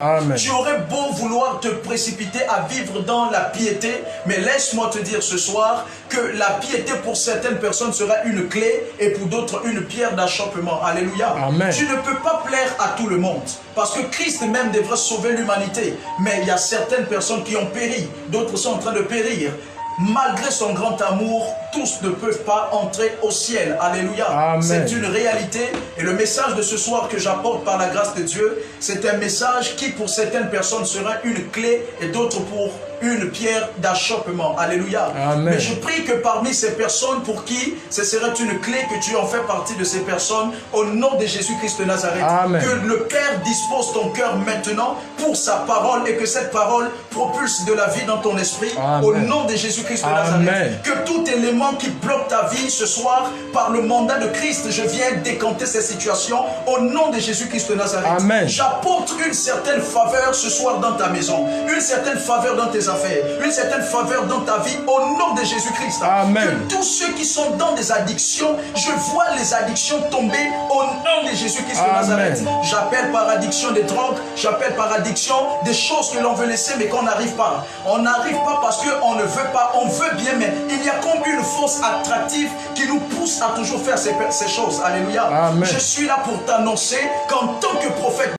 Amen. Tu aurais beau vouloir te précipiter à vivre dans la piété, mais laisse-moi te dire ce soir que la piété pour certaines personnes sera une clé et pour d'autres une pierre d'achoppement. Alléluia. Amen. Tu ne peux pas plaire à tout le monde parce que Christ même devrait sauver l'humanité. Mais il y a certaines personnes qui ont péri, d'autres sont en train de périr. Malgré son grand amour, tous ne peuvent pas entrer au ciel. Alléluia. C'est une réalité. Et le message de ce soir que j'apporte par la grâce de Dieu, c'est un message qui pour certaines personnes sera une clé et d'autres pour une pierre d'achoppement. Alléluia. Amen. Mais je prie que parmi ces personnes pour qui ce serait une clé, que tu en fais partie de ces personnes, au nom de Jésus-Christ de Nazareth. Amen. Que le Père dispose ton cœur maintenant pour sa parole et que cette parole propulse de la vie dans ton esprit. Amen. Au nom de Jésus-Christ de Nazareth. Que tout élément qui bloque ta vie ce soir, par le mandat de Christ, je viens décanter ces situations au nom de Jésus-Christ de Nazareth. J'apporte une certaine faveur ce soir dans ta maison, une certaine faveur dans tes affaires, une certaine faveur dans ta vie au nom de Jésus-Christ. Que tous ceux qui sont dans des addictions, je vois les addictions tomber au nom de Jésus-Christ de Nazareth. J'appelle par addiction des drogues, j'appelle par addiction des choses que l'on veut laisser mais qu'on n'arrive pas. On n'arrive pas parce qu'on ne veut pas, on veut bien, mais il y a comme une force attractive qui nous pousse à toujours faire ces choses. Alléluia. Amen. Je suis là pour t'annoncer qu'en tant que prophète,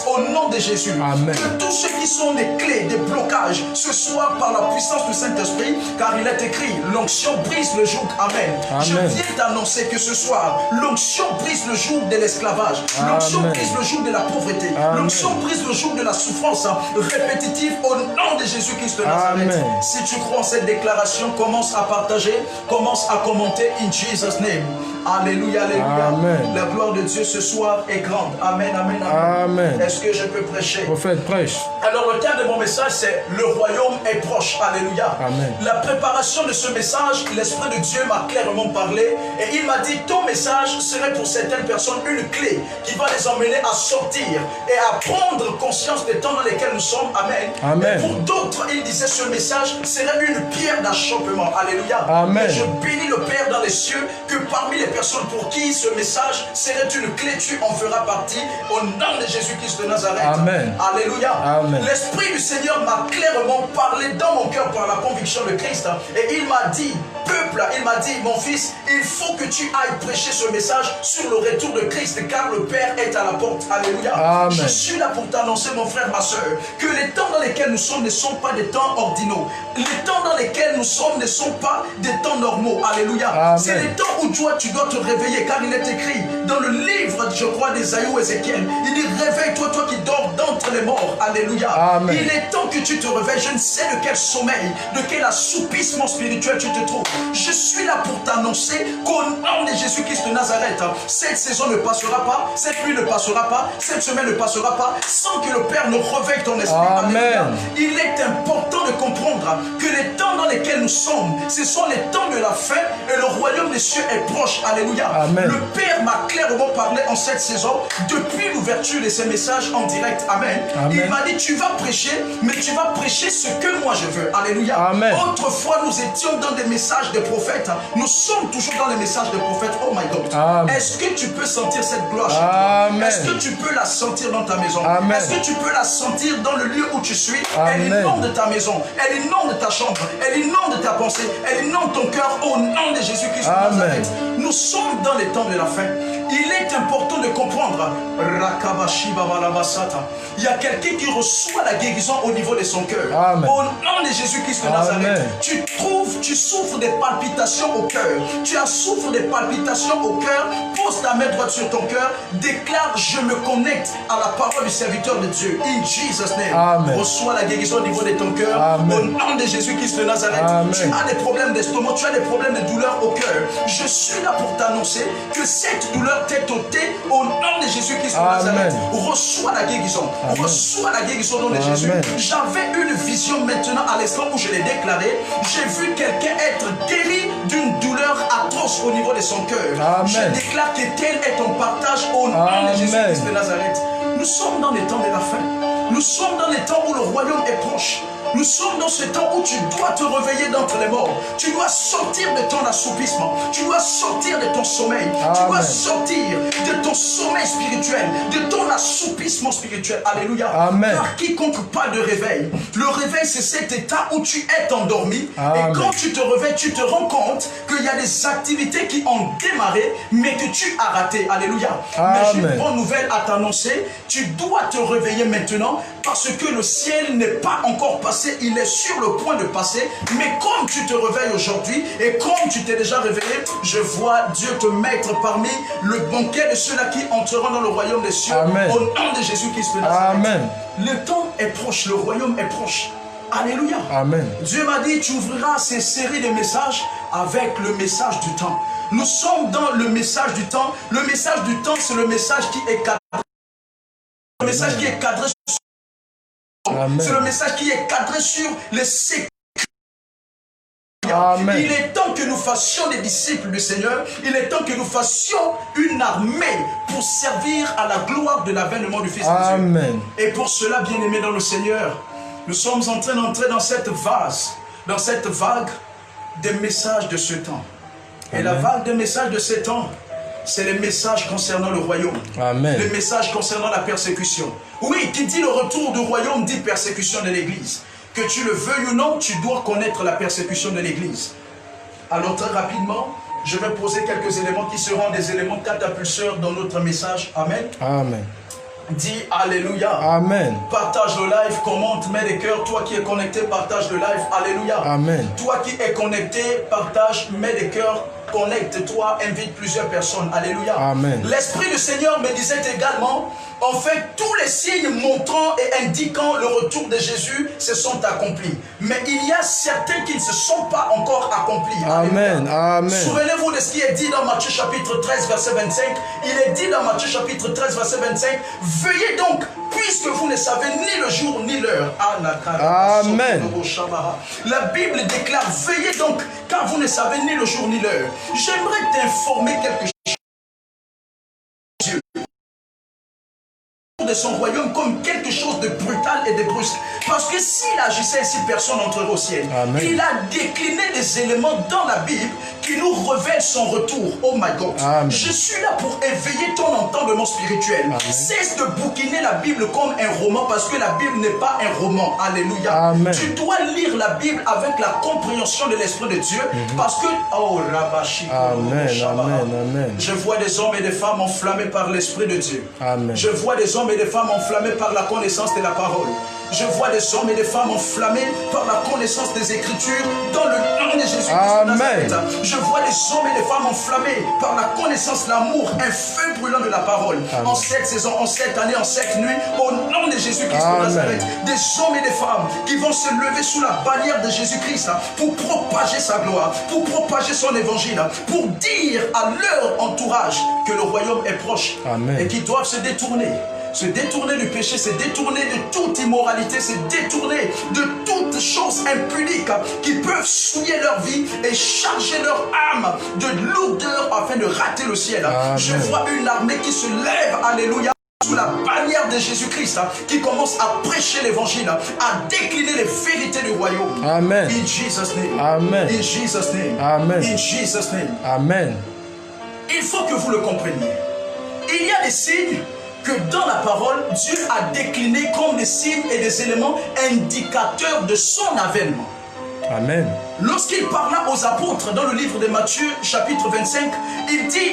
au nom de Jésus, Amen. Que tous ceux qui sont des clés, des blocages, ce soir par la puissance du Saint-Esprit, car il est écrit, l'onction brise le joug. Amen. Je viens t'annoncer que ce soir, l'onction brise le joug de l'esclavage, l'onction brise le joug de la pauvreté, l'onction brise le joug de la souffrance répétitive au nom de Jésus-Christ de Nazareth. Si tu crois en cette déclaration, commence à partager, commence à commenter in Jesus' name. Alléluia, alléluia. Amen. La gloire de Dieu ce soir est grande. Amen, amen, amen. Amen. Est-ce que je peux prêcher? Prophète, prêche. Alors le thème de mon message c'est le royaume est proche. Alléluia. Amen. La préparation de ce message, l'Esprit de Dieu m'a clairement parlé et il m'a dit ton message serait pour certaines personnes une clé qui va les emmener à sortir et à prendre conscience des temps dans lesquels nous sommes. Amen. Amen. Et pour d'autres, il disait ce message serait une pierre d'achoppement. Alléluia. Amen. Et je bénis le Père dans les cieux que parmi les personnes pour qui ce message serait une clé, tu en feras partie au nom de Jésus-Christ de Nazareth. Amen. Alléluia. Amen. L'Esprit du Seigneur m'a clairement parlé dans mon cœur par la conviction de Christ. Et il m'a dit, peuple, il m'a dit, mon fils, il faut que tu ailles prêcher ce message sur le retour de Christ, car le Père est à la porte. Alléluia. Amen. Je suis là pour t'annoncer, mon frère, ma soeur, que les temps dans lesquels nous sommes ne sont pas des temps ordinaux. Les temps dans lesquels nous sommes ne sont pas des temps normaux. Alléluia. C'est les temps où toi, tu dois te réveiller, car il est écrit dans le livre, je crois, d'Ésaïe ou Ézéchiel, il dit, réveille-toi, toi qui dors d'entre les morts. Alléluia. Amen. Il est temps que tu te réveilles. Je ne sais de quel sommeil, de quel assoupissement spirituel tu te trouves. Je suis là pour t'annoncer qu'au nom de Jésus-Christ de Nazareth, cette saison ne passera pas, cette nuit ne passera pas, cette semaine ne passera pas, sans que le Père ne réveille ton esprit. Amen. Alléluia. Il est important de comprendre que les temps dans lesquels nous sommes, ce sont les temps de la fin et le royaume des cieux est proche. Alléluia. Amen. Le Père m'a clairement parlé en cette saison, depuis l'ouverture de ces messages en direct. Amen. Amen. Il m'a dit, tu vas prêcher, mais tu vas prêcher ce que moi je veux. Alléluia. Amen. Autrefois, nous étions dans des messages de prophètes. Nous sommes toujours dans les messages de prophètes. Oh my God. Est-ce que tu peux sentir cette gloire chez toi? Est-ce que tu peux la sentir dans ta maison? Est-ce que tu peux la sentir dans le lieu où tu suis? Elle inonde de ta maison, elle inonde de ta chambre, elle inonde de ta pensée, elle inonde ton cœur au nom de Jésus-Christ de Nazareth. Nous sommes dans les temps de la fin. Il est important de comprendre. Il y a quelqu'un qui reçoit la guérison au niveau de son cœur. Au nom de Jésus-Christ de Nazareth. Tu souffres des palpitations au cœur. Tu souffres des palpitations au cœur. Pose ta main droite sur ton cœur. Déclare, je me connecte à la parole du serviteur de Dieu. In Jesus' name. Reçois la guérison au niveau de ton cœur. Au nom de Jésus-Christ de Nazareth. Tu as des problèmes d'estomac. Tu as des problèmes de douleur au cœur. Je suis là pour t'annoncer que cette douleur t'est ôtée au nom de Jésus-Christ de Nazareth. Reçois la guérison. Reçois la guérison au nom de Jésus. J'avais une vision maintenant à l'instant où je l'ai déclaré. J'ai vu quelqu'un être guéri d'une douleur atroce au niveau de son cœur. Je déclare que tel est ton partage au nom de Jésus-Christ de Nazareth. Nous sommes dans les temps de la fin. Nous sommes dans les temps où le royaume est proche. Nous sommes dans ce temps où tu dois te réveiller d'entre les morts. Tu dois sortir de ton assoupissement. Tu dois sortir de ton sommeil. Amen. Tu dois sortir de ton sommeil spirituel, de ton assoupissement spirituel. Alléluia. Amen. Car quiconque pas de réveil, le réveil c'est cet état où tu es endormi. Amen. Et quand tu te réveilles, tu te rends compte qu'il y a des activités qui ont démarré, mais que tu as raté. Alléluia. Amen. Mais j'ai une bonne nouvelle à t'annoncer. Tu dois te réveiller maintenant parce que le ciel n'est pas encore passé. Il est sur le point de passer, mais comme tu te réveilles aujourd'hui et comme tu t'es déjà réveillé, je vois Dieu te mettre parmi le banquet de ceux-là qui entreront dans le royaume des cieux. Amen. Au nom de Jésus-Christ de Nazareth. Amen. Le temps est proche, le royaume est proche. Alléluia. Amen. Dieu m'a dit, tu ouvriras ces séries de messages avec le message du temps. Nous sommes dans le message du temps. Le message du temps, c'est le message qui est cadré. Le message qui est cadré. C'est le message qui est cadré sur les sécurités. Il est temps que nous fassions des disciples du Seigneur. Il est temps que nous fassions une armée pour servir à la gloire de l'avènement du Fils de Dieu. Et pour cela, bien-aimés dans le Seigneur, nous sommes en train d'entrer dans cette vague des messages de ce temps. Et la vague des messages de ce temps, c'est les messages concernant le royaume. Amen. Les messages concernant la persécution. Oui, qui dit le retour du royaume dit persécution de l'Église. Que tu le veuilles ou non, tu dois connaître la persécution de l'Église. Alors très rapidement, je vais poser quelques éléments qui seront des éléments catapulseurs dans notre message. Amen. Amen. Dis Alléluia. Amen. Partage le live, commente, mets des cœurs. Toi qui es connecté, partage le live. Alléluia. Amen. Toi qui es connecté, partage, mets des cœurs. Connecte-toi, invite plusieurs personnes. Alléluia. Amen. L'Esprit du Seigneur me disait également, en fait, tous les signes montrant et indiquant le retour de Jésus se sont accomplis. Mais il y a certains qui ne se sont pas encore accomplis. Amen. Amen. Souvenez-vous de ce qui est dit dans Matthieu chapitre 13, verset 25. Il est dit dans Matthieu chapitre 13, verset 25, veuillez donc, puisque vous ne savez ni le jour ni l'heure. Amen. La Bible déclare, veuillez donc, car vous ne savez ni le jour ni l'heure. J'aimerais t'informer quelque chose de son royaume comme quelque chose de brutal et de brusque. Parce que s'il agissait ainsi, personne n'entrerait au ciel. Amen. Il a décliné des éléments dans la Bible qui nous révèlent son retour. Oh my God. Amen. Je suis là pour éveiller ton entendement spirituel. Amen. Cesse de bouquiner la Bible comme un roman parce que la Bible n'est pas un roman. Alléluia. Amen. Tu dois lire la Bible avec la compréhension de l'Esprit de Dieu parce que... Oh, Rabashi. Amen. Amen. Amen. Je vois des hommes et des femmes enflammés par l'Esprit de Dieu. Amen. Je vois des hommes et des femmes enflammés par la connaissance de la parole. Je vois des hommes et des femmes enflammés par la connaissance des Écritures dans le nom de Jésus-Christ de Nazareth. Je vois des hommes et des femmes enflammés par la connaissance, l'amour, un feu brûlant de la parole. Amen. En cette saison, en cette année, en cette nuit, au nom de Jésus-Christ de Nazareth. Des hommes et des femmes qui vont se lever sous la bannière de Jésus-Christ pour propager sa gloire, pour propager son évangile, pour dire à leur entourage que le royaume est proche. Amen. Et qu'ils doivent se détourner du péché, se détourner de toute immoralité, se détourner de toutes choses impudiques qui peuvent souiller leur vie et charger leur âme de lourdeur afin de rater le ciel. Amen. Je vois une armée qui se lève, alléluia, sous la bannière de Jésus-Christ, qui commence à prêcher l'évangile, à décliner les vérités du royaume. Amen. In Jesus' name. Amen. In Jesus' name. Amen. In Jesus' name. Amen. Il faut que vous le compreniez. Il y a des signes que dans la parole, Dieu a décliné comme des signes et des éléments indicateurs de son avènement. Amen. Lorsqu'il parla aux apôtres dans le livre de Matthieu, chapitre 25, il dit,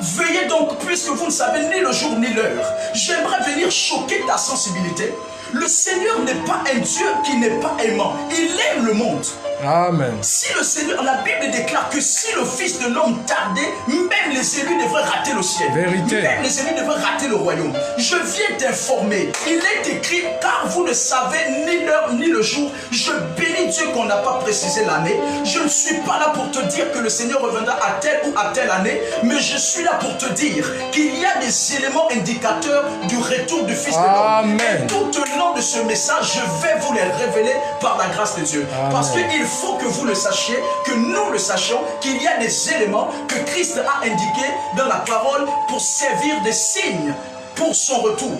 veuillez donc, puisque vous ne savez ni le jour ni l'heure. J'aimerais venir choquer ta sensibilité. Le Seigneur n'est pas un Dieu qui n'est pas aimant. Il aime le monde. Amen. Si le Seigneur, la Bible déclare que si le Fils de l'homme tardait, même les élus devraient rater le ciel. Vérité. Même les élus devraient rater le royaume. Je viens t'informer. Il est écrit, car vous ne savez ni l'heure ni le jour. Je bénis Dieu qu'on n'a pas précisé l'année. Je ne suis pas là pour te dire que le Seigneur reviendra à telle ou à telle année, mais je suis là pour te dire qu'il y a des éléments indicateurs du retour du Fils de l'homme. Et tout au long de ce message, je vais vous les révéler par la grâce de Dieu. Amen. Parce qu'il faut que vous le sachiez, que nous le sachions, qu'il y a des éléments que Christ a indiqués dans la parole pour servir de signes pour son retour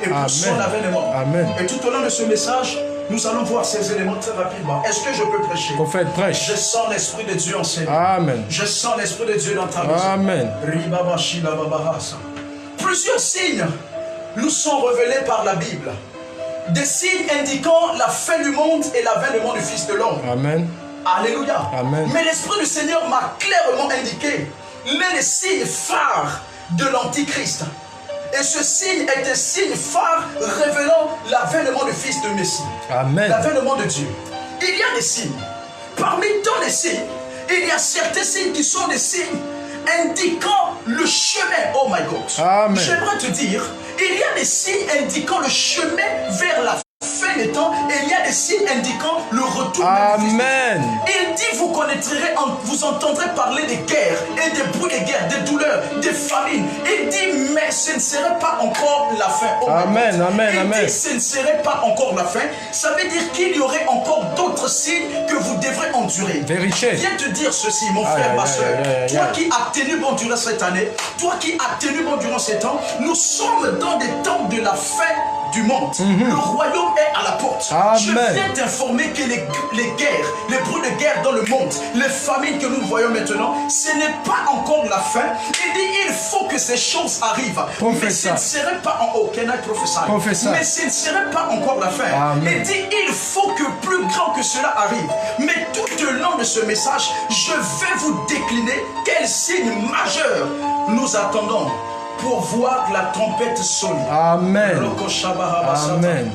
et pour son avènement. Amen. Et tout au long de ce message, nous allons voir ces éléments très rapidement. Est-ce que je peux prêcher? Prophète, prêche. Je sens l'Esprit de Dieu enseigner. Amen. Je sens l'Esprit de Dieu dans ta maison. Amen. Plusieurs signes nous sont révélés par la Bible. Des signes indiquant la fin du monde et l'avènement du Fils de l'homme. Amen. Alléluia. Amen. Mais l'Esprit du Seigneur m'a clairement indiqué les signes phares de l'Antichrist. Et ce signe est un signe phare révélant l'avènement du Fils de Messie. Amen. L'avènement de Dieu. Il y a des signes. Parmi tant les signes, il y a certains signes qui sont des signes indiquant le chemin. Oh my God. Amen. J'aimerais te dire, il y a des signes indiquant le chemin vers la fin des temps et il y a des signes indiquant le retour du Fils de Dieu. Il dit, vous entendrez parler des guerres et des bruits de guerre, des douleurs, des famines. Il dit, mais ce ne serait pas encore la fin. Oh amen, amen, il amen. dit, ce ne serait pas encore la fin. Ça veut dire qu'il y aurait encore d'autres signes que vous devrez endurer. Vérité. Viens te dire ceci, mon frère, ma soeur. Toi qui as tenu bon durant cette année, toi qui as tenu bon durant ces temps, nous sommes dans des temps de la fin du monde. Le royaume est à la porte. Amen. Je viens t'informer que les guerres, les bruits de guerre dans le monde, les famines que nous voyons maintenant, ce n'est pas encore la fin. Il dit, il faut que ces choses arrivent. Mais ce ne serait pas en haut. Mais ce ne serait pas encore la fin. Amen. Il dit, il faut que plus grand que cela arrive. Mais tout au long de ce message, je vais vous décliner quels signes majeurs nous attendons pour voir la trompette sonner. Amen. Amen.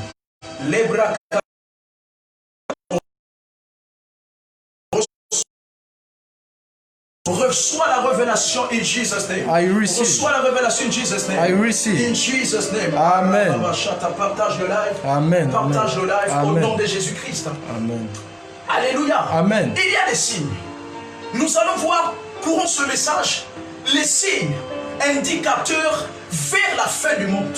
Reçois la révélation in Jesus' name. I receive. Reçois la révélation in Jesus' name. I receive. In Jesus' name. Amen. Partage le live. Amen. Partage le live Amen. au nom de Jésus-Christ. Amen. Alléluia. Amen. Il y a des signes. Nous allons voir, courant ce message, les signes indicateurs vers la fin du monde.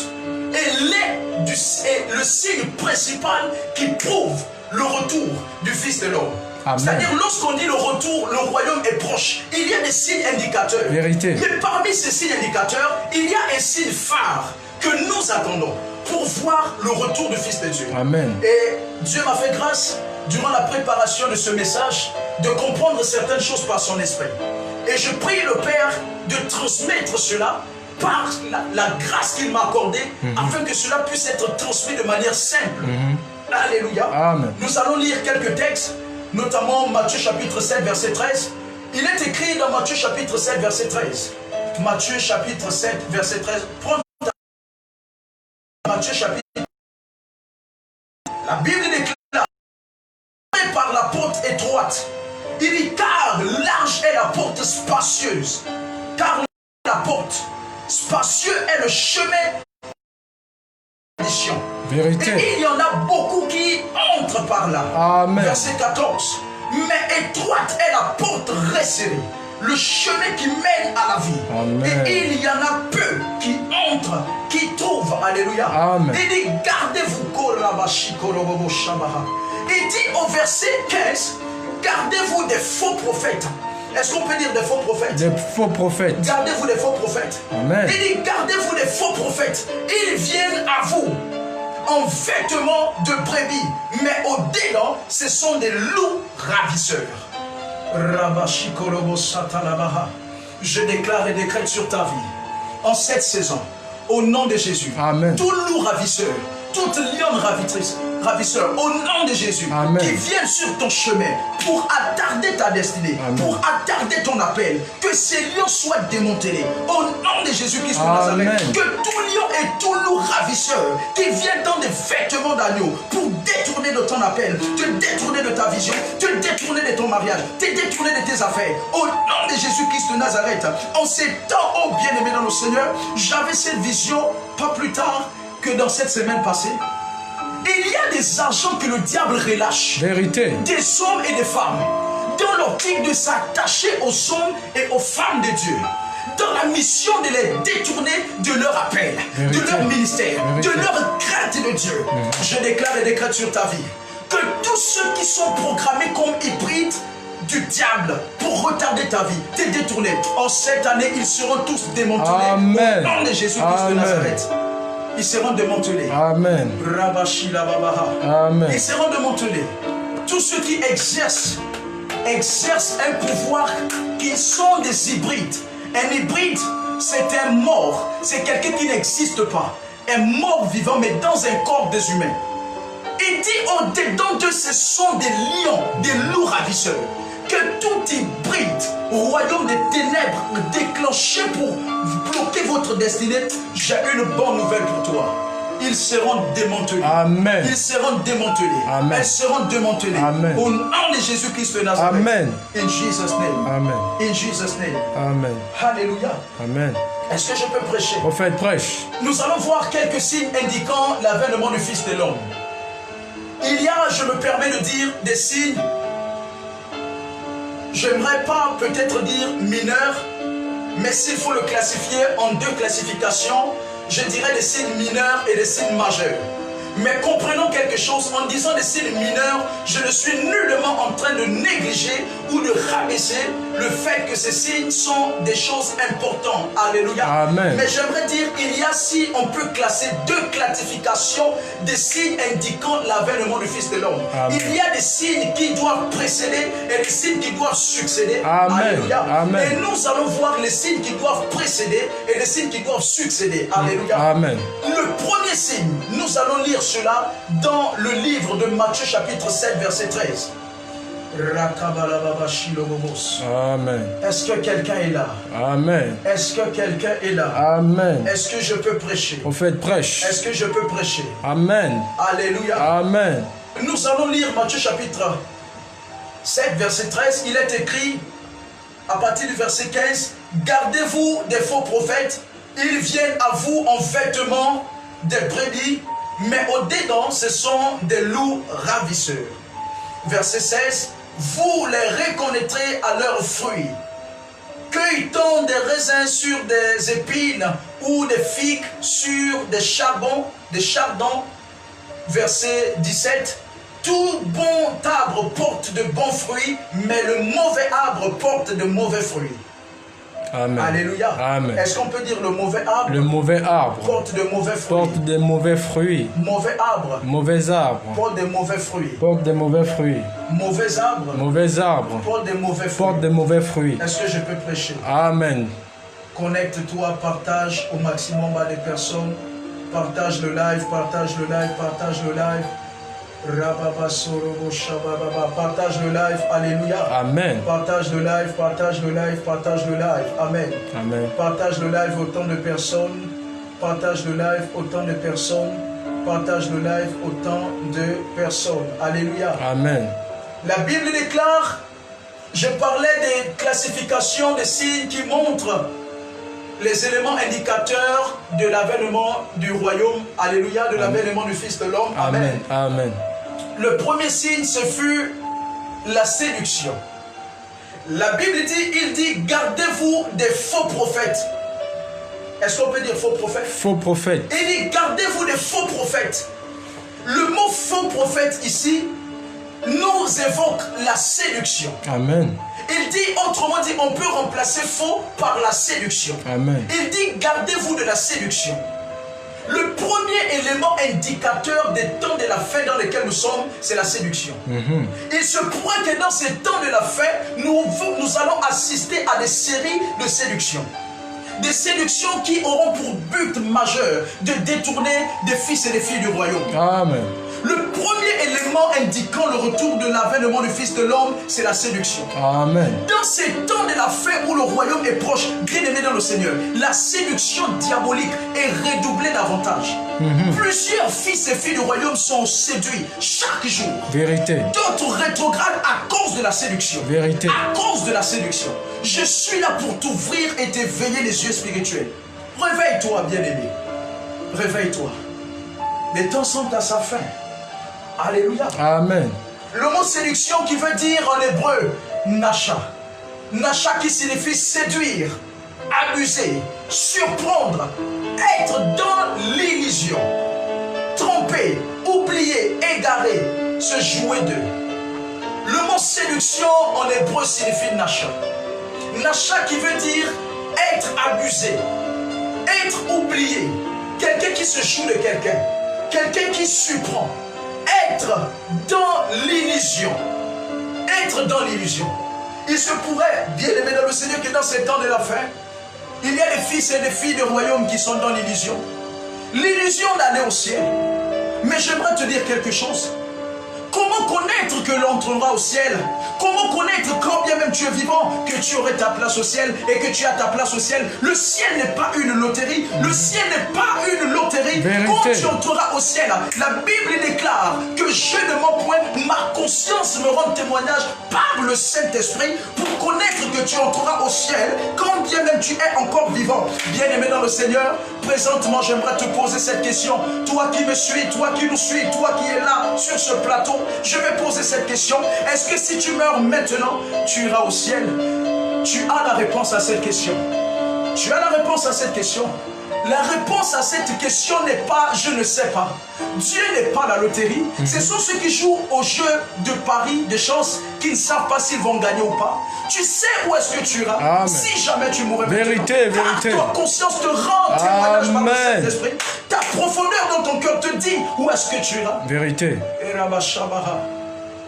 Et le signe principal qui prouve le retour du Fils de l'homme. C'est-à-dire, lorsqu'on dit le retour, le royaume est proche. Il y a des signes indicateurs. Vérité. Mais parmi ces signes indicateurs, il y a un signe phare que nous attendons pour voir le retour du Fils de Dieu. Amen. Et Dieu m'a fait grâce, durant la préparation de ce message, de comprendre certaines choses par son esprit. Et je prie le Père de transmettre cela par la grâce qu'il m'a accordée, afin que cela puisse être transmis de manière simple. Alléluia. Amen. Nous allons lire quelques textes, notamment Matthieu chapitre 7, verset 13. Il est écrit dans Matthieu chapitre 7, verset 13. Matthieu chapitre 7, verset 13. Prends Matthieu chapitre. La Bible déclare par la porte étroite. Il dit, car large est la porte spacieuse. Car la porte spacieux est le chemin de perdition. Vérité. Et il y en a beaucoup qui entrent par là. Amen. Verset 14. Mais étroite est la porte resserrée, le chemin qui mène à la vie. Amen. Et il y en a peu qui entrent, qui trouvent. Alléluia. Amen. Il dit, gardez-vous. Il dit au verset 15, gardez-vous des faux prophètes. Est-ce qu'on peut dire des faux prophètes? Des faux prophètes. Gardez-vous des faux prophètes. Amen. Il dit, gardez-vous des faux prophètes. Ils viennent à vous en vêtements de brebis, mais au-dedans, ce sont des loups ravisseurs. Je déclare et décrète sur ta vie, en cette saison, au nom de Jésus, Amen. tout loup ravisseur, toute lionne ravisseur, au nom de Jésus, Amen. qui viennent sur ton chemin pour attarder ta destinée, Amen. pour attarder ton appel, que ces lions soient démantelés, au nom de Jésus-Christ de Nazareth, que tout lion et tout loup ravisseur qui viennent dans des vêtements d'agneau pour détourner de ton appel, te détourner de ta vision, te détourner de ton mariage, te détourner de tes affaires, au nom de Jésus-Christ de Nazareth. En ces temps, oh bien-aimé dans le Seigneur, j'avais cette vision pas plus tard que dans cette semaine passée. Il y a des argents que le diable relâche. Vérité. Des hommes et des femmes, dans l'optique de s'attacher aux hommes et aux femmes de Dieu, dans la mission de les détourner de leur appel, Vérité. de leur ministère, Vérité. de leur crainte de Dieu. Je déclare et décrète sur ta vie que tous ceux qui sont programmés comme hybrides du diable pour retarder ta vie, te détourner, en cette année, ils seront tous démantelés. Amen. Au nom de Jésus-Christ de Nazareth. Ils seront démantelés. Amen. Amen. Ils seront démantelés. Tous ceux qui exercent un pouvoir qui sont des hybrides. Un hybride, c'est un mort. C'est quelqu'un qui n'existe pas. Un mort vivant, mais dans un corps des humains. Il dit au-dedans d'eux, ce sont des lions, des loups ravisseurs. Que tout hybride, royaume des ténèbres, déclenché pour bloquer votre destinée, j'ai une bonne nouvelle pour toi. Ils seront démantelés. Amen. Ils seront démantelés. Amen. Elles seront démantelées. Amen. Au nom de Jésus-Christ de Nazareth. Amen. In Jesus' name. Amen. In Jesus' name. Amen. Alléluia. Amen. Est-ce que je peux prêcher? Prophète, prêche. Nous allons voir quelques signes indiquant l'avènement du Fils de l'homme. Il y a, je me permets de dire, des signes. J'aimerais pas peut-être dire mineurs, mais s'il faut le classifier en deux classifications, je dirais des signes mineurs et des signes majeurs. Mais comprenons quelque chose, en disant des signes mineurs, je ne suis nullement en train de négliger ou de rabaisser le fait que ces signes sont des choses importantes. Alléluia. Amen. Mais j'aimerais dire, il y a, si on peut classer deux classifications des signes indiquant l'avènement du Fils de l'homme. Il y a des signes qui doivent précéder et des signes qui doivent succéder. Amen. Alléluia. Amen. Et nous allons voir les signes qui doivent précéder et les signes qui doivent succéder. Alléluia. Amen. Le premier signe, nous allons lire cela dans le livre de Matthieu chapitre 7 verset 13. Amen. Est-ce que quelqu'un est là? Amen. Est-ce que quelqu'un est là? Amen. Est-ce que je peux prêcher? Prophète, prêche. Est-ce que je peux prêcher? Amen. Alléluia. Amen. Nous allons lire Matthieu chapitre 7 verset 13. Il est écrit à partir du verset 15: gardez-vous des faux prophètes. Ils viennent à vous en vêtements des brebis, mais au-dedans, ce sont des loups ravisseurs. Verset 16, vous les reconnaîtrez à leurs fruits. Cueille-t-on des raisins sur des épines ou des figues sur des chardons? Verset 17, tout bon arbre porte de bons fruits, mais le mauvais arbre porte de mauvais fruits. Amen. Alléluia. Amen. Est-ce qu'on peut dire le mauvais arbre? Le mauvais arbre porte de mauvais fruits. porte des mauvais fruits. Mauvais arbre. Mauvais arbre porte des mauvais fruits. porte des mauvais fruits. Mauvais arbre. Mauvais arbre porte des mauvais fruits. porte des mauvais fruits. Est-ce que je peux prêcher? Amen. Connecte-toi, partage au maximum à des personnes. Partage le live, partage le live, partage le live. Partage le live, alléluia. Amen. Partage le live, partage le live, partage le live. Amen. Amen. Partage le live autant de personnes. Partage le live autant de personnes. Partage le live autant de personnes. Alléluia. Amen. La Bible déclare, je parlais des classifications des signes qui montrent les éléments indicateurs de l'avènement du royaume. Alléluia, de l'avènement du Fils de l'homme. Amen. Amen. Le premier signe, ce fut la séduction. La Bible dit, il dit, gardez-vous des faux prophètes. Est-ce qu'on peut dire faux prophètes? Faux prophètes. Il dit, gardez-vous des faux prophètes. Le mot faux prophète ici nous évoque la séduction. Amen. Il dit, autrement dit, on peut remplacer faux par la séduction. Amen. Il dit, gardez-vous de la séduction. Le premier élément indicateur des temps de la fin dans lesquels nous sommes, c'est la séduction. Il se pourrait que dans ces temps de la fin, nous allons assister à des séries de séductions. Des séductions qui auront pour but majeur de détourner des fils et des filles du royaume. Amen. Le premier élément indiquant le retour de l'avènement du Fils de l'homme, c'est la séduction. Amen. Dans ces temps de la fin où le royaume est proche, bien-aimé dans le Seigneur, la séduction diabolique est redoublée davantage. Plusieurs fils et filles du royaume sont séduits chaque jour. Vérité. D'autres rétrogradent à cause de la séduction. Vérité. À cause de la séduction. Je suis là pour t'ouvrir et t'éveiller les yeux spirituels. Réveille-toi, bien-aimé. Réveille-toi. Les temps sont à sa fin. Alléluia. Amen. Le mot séduction qui veut dire en hébreu Nasha. Nasha qui signifie séduire, abuser, surprendre, être dans l'illusion, tromper, oublier, égarer, se jouer d'eux. Le mot séduction en hébreu signifie Nasha. Nasha qui veut dire être abusé, être oublié, quelqu'un qui se joue de quelqu'un, quelqu'un qui surprend, être dans l'illusion. Être dans l'illusion. Il se pourrait, bien aimé dans le Seigneur, que dans ces temps de la fin, il y a des fils et des filles du royaume qui sont dans l'illusion. L'illusion d'aller au ciel. Mais j'aimerais te dire quelque chose. Comment connaître que l'on entrera au ciel? Comment connaître quand bien même tu es vivant que tu aurais ta place au ciel et que tu as ta place au ciel? Le ciel n'est pas une loterie. Le ciel n'est pas une loterie. Vérité. Quand tu entreras au ciel, la Bible déclare que je ne mens point, ma conscience me rend témoignage par le Saint-Esprit pour connaître que tu entreras au ciel quand bien même tu es encore vivant. Bien-aimé dans le Seigneur, présentement j'aimerais te poser cette question. Toi qui me suis, toi qui nous suis, toi qui es là sur ce plateau, je vais poser cette question. Est-ce que si tu meurs maintenant, tu iras au ciel? Tu as la réponse à cette question. Tu as la réponse à cette question. La réponse à cette question n'est pas « je ne sais pas ». Dieu n'est pas la loterie. Ce sont ceux qui jouent au jeu de paris, de chance, qui ne savent pas s'ils vont gagner ou pas. Tu sais où est-ce que tu iras. Amen. Si jamais tu mourrais vérité, maintenant. vérité. Ta conscience te rend témoignage par le Saint-Esprit. Ta profondeur dans ton cœur te dit où est-ce que tu iras. Vérité.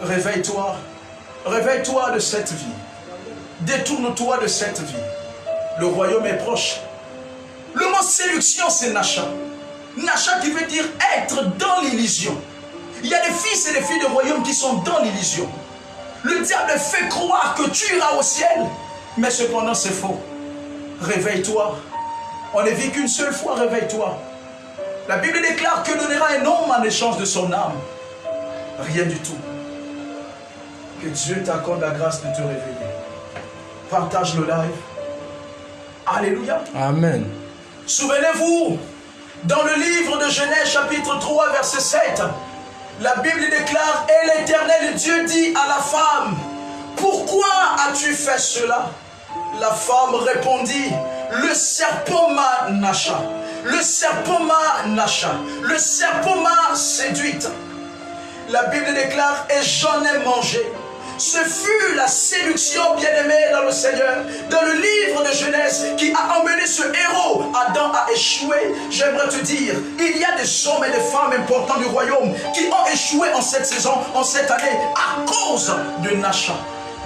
Réveille-toi. Réveille-toi de cette vie. Détourne-toi de cette vie. Le royaume est proche. Le mot séduction, c'est Nacha. Nacha qui veut dire être dans l'illusion. Il y a des fils et des filles de royaume qui sont dans l'illusion. Le diable fait croire que tu iras au ciel, mais cependant c'est faux. Réveille-toi. On ne vit qu'une seule fois, réveille-toi. La Bible déclare que donnera un homme en échange de son âme. Rien du tout. Que Dieu t'accorde la grâce de te réveiller. Partage le live. Alléluia. Amen. Souvenez-vous, dans le livre de Genèse chapitre 3 verset 7, la Bible déclare, et l'Éternel Dieu dit à la femme, pourquoi as-tu fait cela? La femme répondit, le serpent m'a nacha, le serpent m'a nacha, le serpent m'a séduite. La Bible déclare, et j'en ai mangé. Ce fut la séduction, bien-aimée dans le Seigneur, dans le livre de Genèse, qui a emmené ce héros, Adam, à échouer. J'aimerais te dire, il y a des hommes et des femmes importants du royaume qui ont échoué en cette saison, en cette année, à cause de Nacha,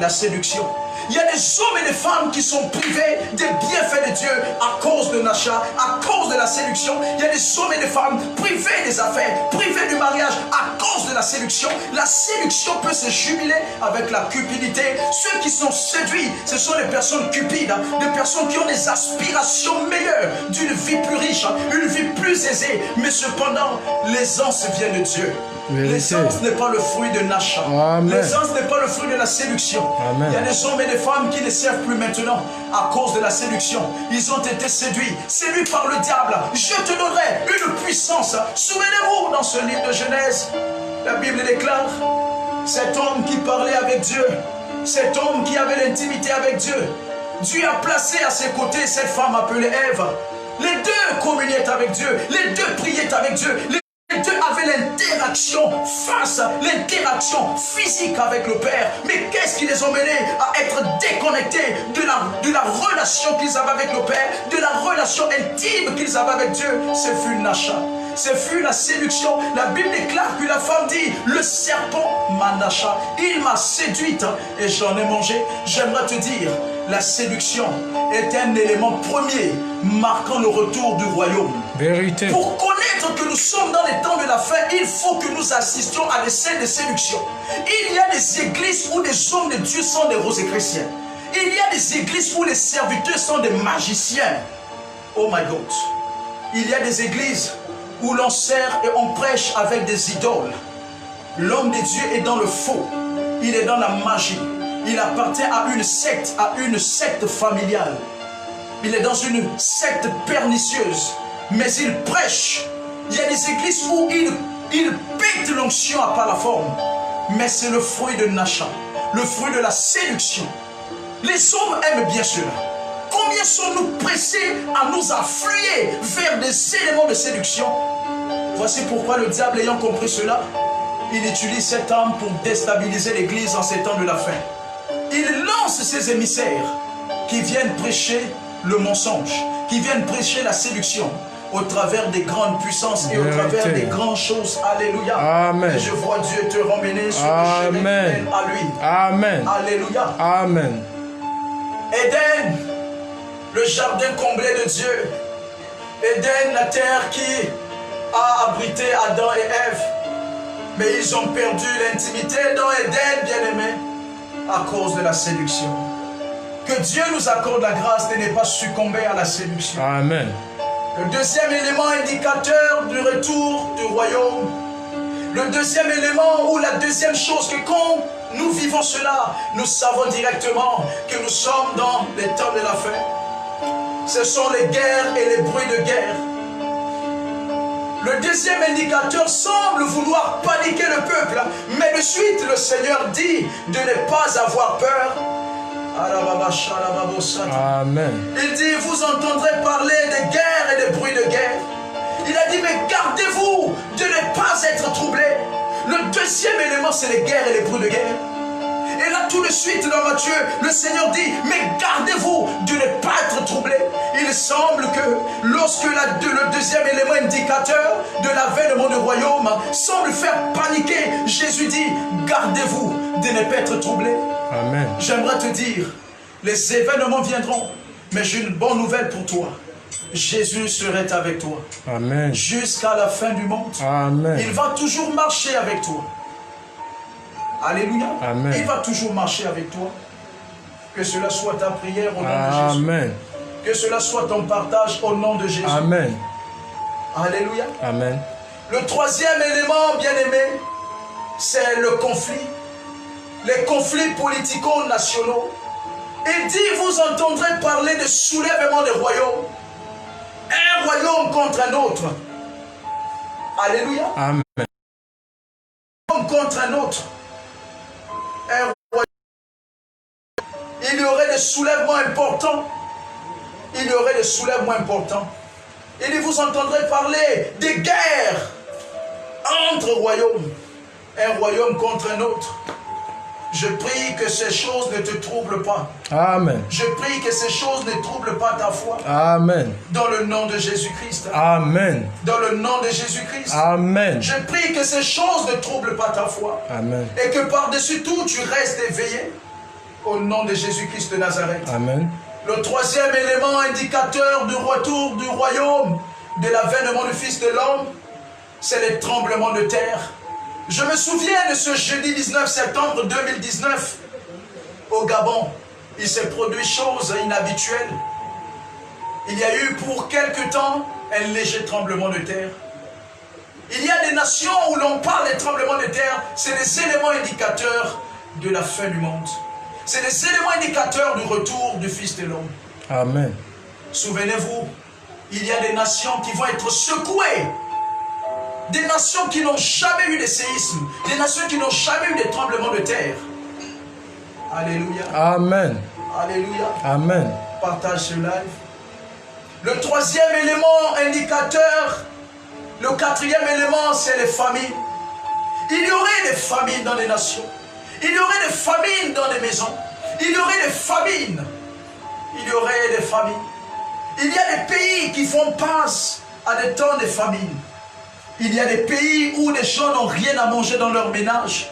la séduction. Il y a des hommes et des femmes qui sont privés des bienfaits de Dieu à cause de Nacha, à cause de la séduction. Il y a des hommes et des femmes privés des affaires, privés du mariage à cause de la séduction. La séduction peut se jubiler avec la cupidité. Ceux qui sont séduits, ce sont des personnes cupides, des personnes qui ont des aspirations meilleures, d'une vie plus riche, une vie plus aisée. Mais cependant, l'aisance vient de Dieu. L'aisance n'est pas le fruit de Nacha. L'aisance n'est pas le fruit de la séduction. Amen. Il y a des hommes et des femmes qui ne servent plus maintenant à cause de la séduction. Ils ont été séduits par le diable. Je te donnerai une puissance. Souvenez-vous, dans ce livre de Genèse, la Bible déclare, cet homme qui parlait avec Dieu, cet homme qui avait l'intimité avec Dieu, Dieu a placé à ses côtés cette femme appelée Ève. Les deux communiaient avec Dieu, les deux priaient avec Dieu. Les deux avaient l'interaction face, l'interaction physique avec le Père. Mais qu'est-ce qui les a menés à être déconnectés de la relation qu'ils avaient avec le Père, de la relation intime qu'ils avaient avec Dieu? Ce fut Nacha. Ce fut la séduction. La Bible déclare que la femme dit, le serpent m'a nacha, il m'a séduite et j'en ai mangé. J'aimerais te dire, la séduction est un élément premier marquant le retour du royaume. Vérité. Pour connaître que nous sommes dans les temps de la fin, il faut que nous assistions à des scènes de séduction. Il y a des églises où des hommes de Dieu sont des rosicruciens. Il y a des églises où les serviteurs sont des magiciens. Oh my God. Il y a des églises où l'on sert et on prêche avec des idoles. L'homme de Dieu est dans le faux. Il est dans la magie. Il appartient à une secte familiale. Il est dans une secte pernicieuse. Mais il prêche. Il y a des églises où il pète l'onction à pas la forme. Mais c'est le fruit de Nacha, le fruit de la séduction. Les hommes aiment bien cela. Combien sommes-nous pressés à nous affluer vers des éléments de séduction? Voici pourquoi le diable, ayant compris cela, il utilise cette arme pour déstabiliser l'église en ces temps de la fin. Il lance ses émissaires qui viennent prêcher le mensonge, qui viennent prêcher la séduction, au travers des grandes puissances et au travers des grandes choses. Alléluia. Amen. Et je vois Dieu te ramener sur le chemin à lui. Amen. Alléluia. Amen. Éden, le jardin comblé de Dieu. Éden, la terre qui a abrité Adam et Ève. Mais ils ont perdu l'intimité dans Éden, bien-aimé, à cause de la séduction. Que Dieu nous accorde la grâce de ne pas succomber à la séduction. Amen. Le deuxième élément indicateur du retour du royaume. Le deuxième élément ou la deuxième chose, que quand nous vivons cela, nous savons directement que nous sommes dans les temps de la fin. Ce sont les guerres et les bruits de guerre. Le deuxième indicateur semble vouloir paniquer le peuple, mais de suite le Seigneur dit de ne pas avoir peur. Amen. Il dit, vous entendrez parler des guerres et des bruits de guerre. Il a dit, mais gardez-vous de ne pas être troublés. Le deuxième élément, c'est les guerres et les bruits de guerre. Et là, tout de suite, dans Matthieu, le Seigneur dit, mais gardez-vous de ne pas être troublés. Il semble que lorsque le deuxième élément indicateur de l'avènement du royaume semble faire paniquer, Jésus dit, gardez-vous de ne pas être troublés. Amen. J'aimerais te dire, les événements viendront, mais j'ai une bonne nouvelle pour toi. Jésus serait avec toi. Amen. Jusqu'à la fin du monde. Amen. Il va toujours marcher avec toi. Alléluia. Amen. Il va toujours marcher avec toi. Que cela soit ta prière au nom de Jésus. Amen. Que cela soit ton partage au nom de Jésus. Amen. Alléluia. Amen. Le troisième élément, bien-aimé, c'est le conflit. Les conflits politico-nationaux. Il dit, vous entendrez parler de soulèvement des royaumes. Un royaume contre un autre. Alléluia. Amen. Un royaume contre un autre. Un royaume. Il y aurait des soulèvements importants. Il y aurait des soulèvements importants. Il dit, vous entendrez parler des guerres entre royaumes. Un royaume contre un autre. Je prie que ces choses ne te troublent pas. Amen. Je prie que ces choses ne troublent pas ta foi. Amen. Dans le nom de Jésus-Christ. Amen. Dans le nom de Jésus-Christ. Amen. Je prie que ces choses ne troublent pas ta foi. Amen. Et que par-dessus tout, tu restes éveillé. Au nom de Jésus-Christ de Nazareth. Amen. Le troisième élément indicateur du retour du royaume, de l'avènement du Fils de l'homme, c'est les tremblements de terre. Je me souviens de ce jeudi 19 septembre 2019, au Gabon. Il s'est produit chose inhabituelle. Il y a eu pour quelque temps un léger tremblement de terre. Il y a des nations où l'on parle des tremblements de terre, c'est des éléments indicateurs de la fin du monde. C'est des éléments indicateurs du retour du Fils de l'homme. Amen. Souvenez-vous, il y a des nations qui vont être secouées. Des nations qui n'ont jamais eu de séisme. Des nations qui n'ont jamais eu de tremblement de terre. Alléluia. Amen. Alléluia. Amen. Partage ce live. Le troisième élément indicateur, le quatrième élément, c'est les famines. Il y aurait des famines dans les nations. Il y aurait des famines dans les maisons. Il y aurait des famines. Il y aurait des famines. Il y a des pays qui font face à des temps de famine. Il y a des pays où les gens n'ont rien à manger dans leur ménage.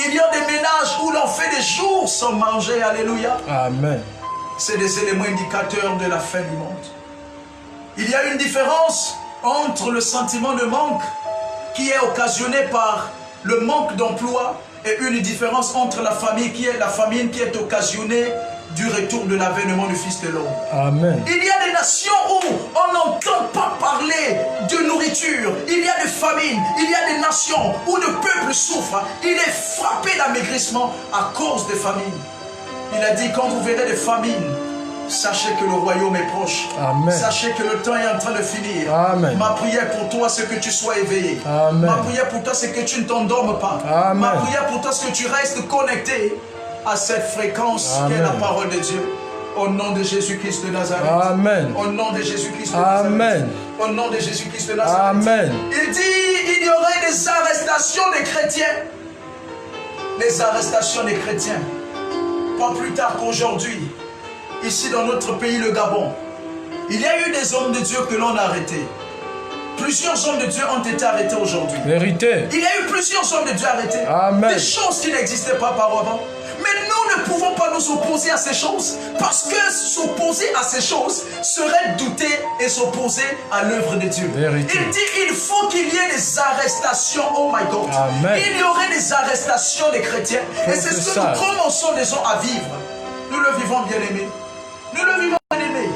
Il y a des ménages où l'on fait des jours sans manger. Alléluia. Amen. C'est des éléments indicateurs de la fin du monde. Il y a une différence entre le sentiment de manque qui est occasionné par le manque d'emploi et une différence entre la famine qui est occasionnée du retour de l'avènement du Fils de l'homme. Amen. Il y a des nations où on n'entend pas parler de nourriture. Il y a des famines. Il y a des nations où le peuple souffre. Il est frappé d'amaigrissement à cause des famines. Il a dit, quand vous verrez des famines, sachez que le royaume est proche. Amen. Sachez que le temps est en train de finir. Amen. Ma prière pour toi, c'est que tu sois éveillé. Amen. Ma prière pour toi, c'est que tu ne t'endormes pas. Amen. Ma prière pour toi, c'est que tu restes connecté à cette fréquence qui est la parole de Dieu. Au nom de Jésus-Christ de Nazareth. Amen. Au nom de Jésus-Christ de Nazareth. Amen. Au nom de Jésus-Christ de Nazareth. Amen. Il dit, il y aurait des arrestations des chrétiens. Les arrestations des chrétiens. Pas plus tard qu'aujourd'hui, ici dans notre pays, le Gabon, il y a eu des hommes de Dieu que l'on a arrêtés. Plusieurs hommes de Dieu ont été arrêtés aujourd'hui. Vérité. Il y a eu plusieurs hommes de Dieu arrêtés. Amen. Des choses qui n'existaient pas auparavant. Mais nous ne pouvons pas nous opposer à ces choses. Parce que s'opposer à ces choses serait douter et s'opposer à l'œuvre de Dieu. Vérité. Il dit il faut qu'il y ait des arrestations. Oh my God. Amen. Il y aurait des arrestations des chrétiens. Et c'est ce que nous commençons déjà à vivre. Nous le vivons, bien-aimés. Nous le vivons, bien-aimés.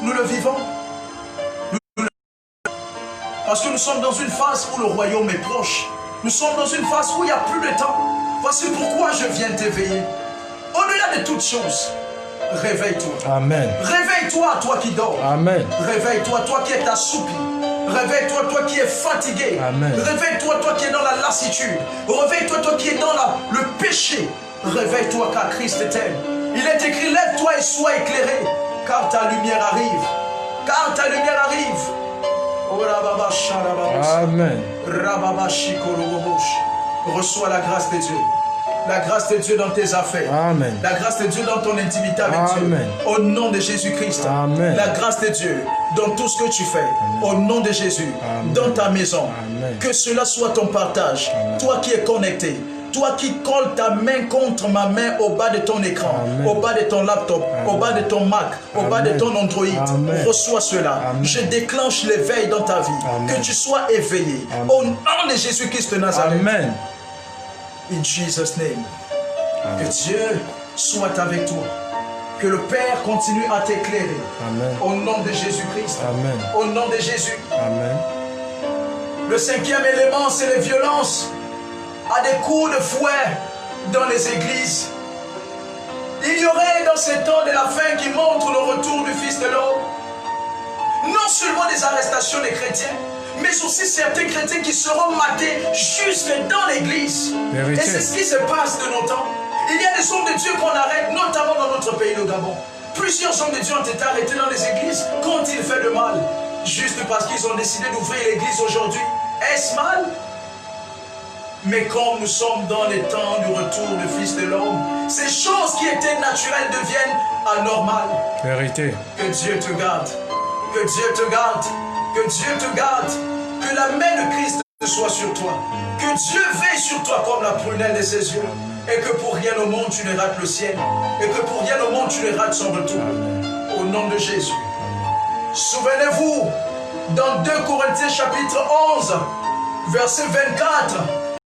Nous le vivons. Parce que nous sommes dans une phase où le royaume est proche. Nous sommes dans une phase où il n'y a plus de temps. Voici pourquoi je viens t'éveiller. Au-delà de toutes choses, réveille-toi. Amen. Réveille-toi, toi qui dors. Amen. Réveille-toi, toi qui es assoupi. Réveille-toi, toi qui es fatigué. Amen. Réveille-toi, toi qui es dans la lassitude. Réveille-toi, toi qui es dans le péché. Réveille-toi, car Christ t'aime. Il est écrit, lève-toi et sois éclairé, car ta lumière arrive. Car ta lumière arrive. Amen. Reçois la grâce de Dieu. La grâce de Dieu dans tes affaires. Amen. La grâce de Dieu dans ton intimité avec Amen. Dieu. Au nom de Jésus-Christ. Amen. La grâce de Dieu dans tout ce que tu fais. Au nom de Jésus. Amen. Dans ta maison. Amen. Que cela soit ton partage. Amen. Toi qui es connecté. Toi qui colles ta main contre ma main au bas de ton écran, Amen. au bas de ton laptop, Amen. au bas de ton Mac, au bas de ton Android. Amen. Reçois cela. Amen. Je déclenche l'éveil dans ta vie. Amen. Que tu sois éveillé. Amen. Au nom de Jésus-Christ de Nazareth. Amen. In Jesus' name. Amen. Que Dieu soit avec toi. Que le Père continue à t'éclairer. Amen. Au nom de Jésus-Christ. Amen. Au nom de Jésus. Amen. Le cinquième élément, c'est les violences à des coups de fouet dans les églises. Il y aurait dans ces temps de la fin qui montre le retour du Fils de l'homme, non seulement des arrestations des chrétiens, mais aussi certains chrétiens qui seront matés juste dans l'église. Et c'est ce qui se passe de nos temps. Il y a des hommes de Dieu qu'on arrête, notamment dans notre pays, le Gabon. Plusieurs hommes de Dieu ont été arrêtés dans les églises quand ils font le mal, juste parce qu'ils ont décidé d'ouvrir l'église aujourd'hui. Est-ce mal? Mais comme nous sommes dans les temps du retour du Fils de l'homme, ces choses qui étaient naturelles deviennent anormales. Vérité. Que Dieu te garde. Que Dieu te garde. Que Dieu te garde. Que la main de Christ soit sur toi. Que Dieu veille sur toi comme la prunelle de ses yeux. Et que pour rien au monde tu ne rates le ciel. Et que pour rien au monde tu ne rates son retour. Au nom de Jésus. Souvenez-vous, dans 2 Corinthiens chapitre 11, verset 24,